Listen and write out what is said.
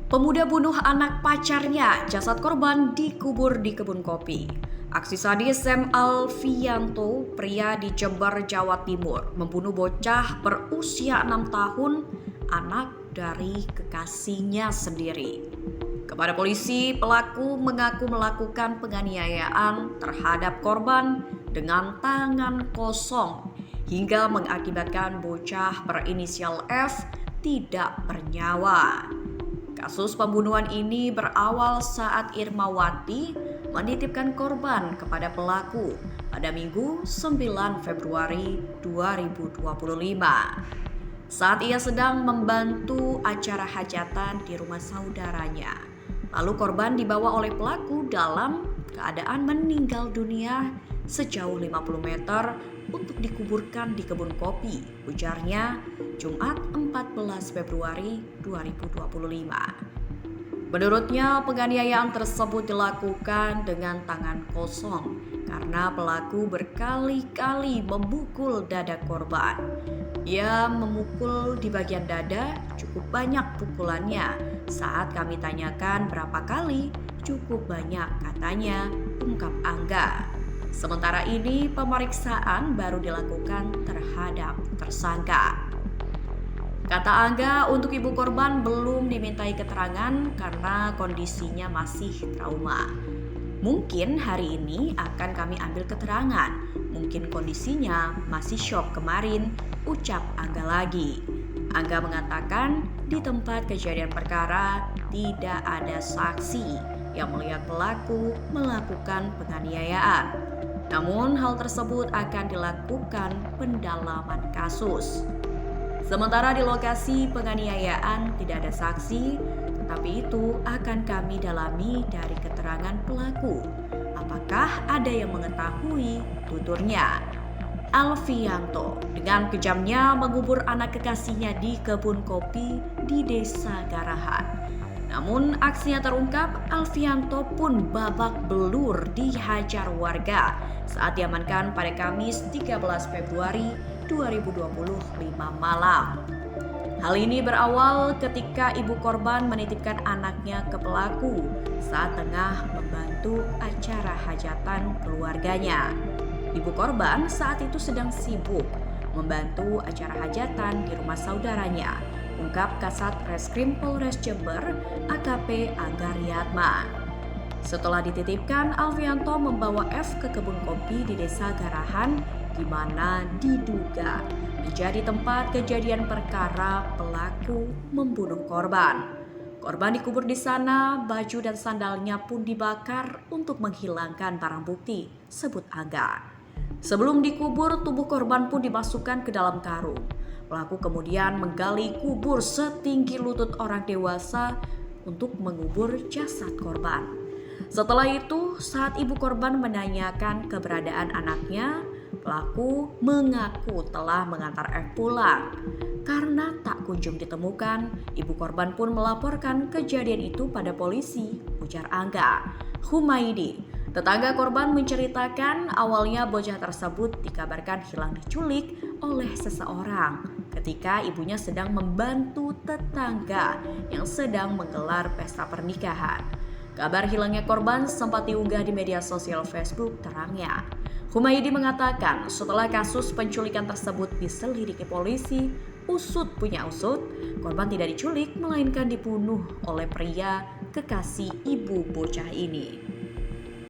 Pemuda bunuh anak pacarnya, jasad korban dikubur di kebun kopi. Aksi sadis Sam Alfianto, pria di Jember, Jawa Timur, membunuh bocah berusia 6 tahun, anak dari kekasihnya sendiri. Kepada polisi, pelaku mengaku melakukan penganiayaan terhadap korban dengan tangan kosong hingga mengakibatkan bocah berinisial F tidak bernyawa. Kasus pembunuhan ini berawal saat Irmawati menitipkan korban kepada pelaku pada Minggu 9 Februari 2025. Saat ia sedang membantu acara hajatan di rumah saudaranya. Lalu korban dibawa oleh pelaku dalam keadaan meninggal dunia sejauh 50 meter untuk dikuburkan di kebun kopi, ujarnya Jumat 14 Februari 2025. Menurutnya, penganiayaan tersebut dilakukan dengan tangan kosong karena pelaku berkali-kali memukul dada korban. Ia memukul di bagian dada, cukup banyak pukulannya. Saat kami tanyakan berapa kali, cukup banyak katanya, ungkap Angga. Sementara ini pemeriksaan baru dilakukan terhadap tersangka. Kata Angga, untuk ibu korban belum dimintai keterangan karena kondisinya masih trauma. Mungkin hari ini akan kami ambil keterangan. Mungkin kondisinya masih shock kemarin, ucap Angga lagi. Angga mengatakan di tempat kejadian perkara tidak ada saksi yang melihat pelaku melakukan penganiayaan. Namun hal tersebut akan dilakukan pendalaman kasus. Sementara di lokasi penganiayaan tidak ada saksi, tetapi itu akan kami dalami dari keterangan pelaku. Apakah ada yang mengetahui, tuturnya. Alfianto dengan kejamnya mengubur anak kekasihnya di kebun kopi di Desa Garahan. Namun aksinya terungkap, Alfianto pun babak belur dihajar warga saat diamankan pada Kamis 13 Februari 2025 malam. Hal ini berawal ketika ibu korban menitipkan anaknya ke pelaku saat tengah membantu acara hajatan keluarganya. Ibu korban saat itu sedang sibuk membantu acara hajatan di rumah saudaranya, ungkap Kasat Reskrim Polres Jember AKP Angga Riyatma. Setelah dititipkan, Alfianto membawa F ke kebun kopi di Desa Garahan, di mana diduga menjadi tempat kejadian perkara pelaku membunuh korban. Korban dikubur di sana, baju dan sandalnya pun dibakar untuk menghilangkan barang bukti, sebut Angga. Sebelum dikubur, tubuh korban pun dimasukkan ke dalam karung. Pelaku kemudian menggali kubur setinggi lutut orang dewasa untuk mengubur jasad korban. Setelah itu, saat ibu korban menanyakan keberadaan anaknya, pelaku mengaku telah mengantar F pulang. Karena tak kunjung ditemukan, ibu korban pun melaporkan kejadian itu pada polisi, ujar Angga. Humaidi, tetangga korban, menceritakan awalnya bocah tersebut dikabarkan hilang diculik oleh seseorang ketika ibunya sedang membantu tetangga yang sedang menggelar pesta pernikahan. Kabar hilangnya korban sempat diunggah di media sosial Facebook terangnya. Humaydi mengatakan setelah kasus penculikan tersebut diselidiki polisi, usut punya usut, korban tidak diculik melainkan dibunuh oleh pria kekasih ibu bocah ini.